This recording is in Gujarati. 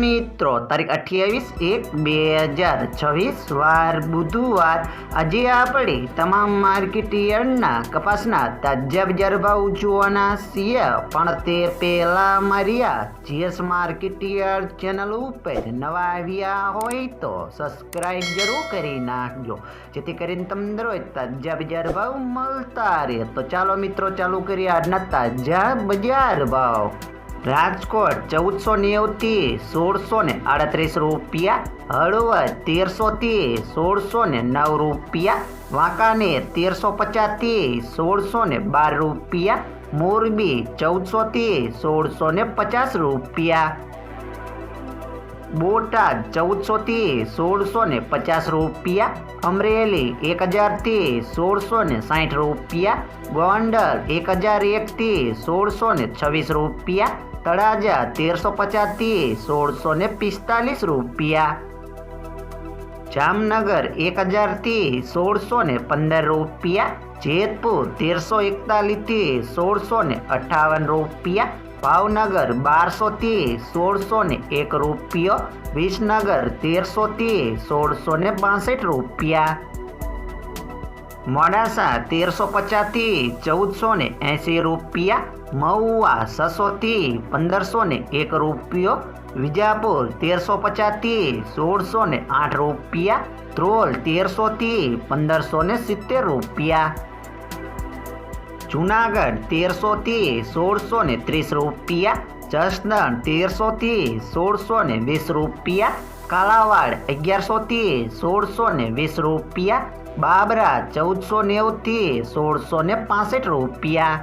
મિત્રો, તારીખ 28/1/2026 વાર બુધવાર। આજે આપણે તમામ માર્કેટિયરના કપાસના તાજા બજાર ભાવ જોવાના છીએ, પણ તે પહેલા મારી આ જીએસ માર્કેટિયર ચેનલ ઉપર નવા આવ્યા હોય તો સબસ્ક્રાઇબ જરૂર કરી નાખજો, જેથી કરીને તમને રોજ તાજા બજાર ભાવ મળતા રહે। તો ચાલો મિત્રો, ચાલુ કરીએ આજના તાજા બજાર ભાવ। રાજકોટ 1490 થી 1638 રૂપિયા, હળવદ 1300 થી 1609 રૂપિયા, વાંકાનેર 1350 થી 1612 રૂપિયા, મોરબી 1400 થી 1650 રૂપિયા, બોટાદ 1400 થી 1650 રૂપિયા, અમરેલી 1000 થી 1660 રૂપિયા, ગોંડલ 1001 થી 1626 રૂપિયા, તળાજા 1350 થી 1645 રૂપિયા, જામનગર 1000 થી 1615 રૂપિયા, જેતપુર 1341 થી 1658 રૂપિયા, ભાવનગર 1200 થી 1601 રૂપિયો, વિસનગર 1300 થી 1662 રૂપિયા, મોડાસા 1350 થી 1480 રૂપિયા, મહુવા 600 થી 1501 રૂપિયો, વિજાપુર 1350 થી 1608 રૂપિયા, ધ્રોલ 1300 થી 1570 રૂપિયા, જુનાગઢ 1300 થી 1630 રૂપિયા, જસદણ 1300 થી 1620 રૂપિયા, કાલાવાડ 1100 થી 1620 રૂપિયા, બાબરા 1490 થી 1665 રૂપિયા।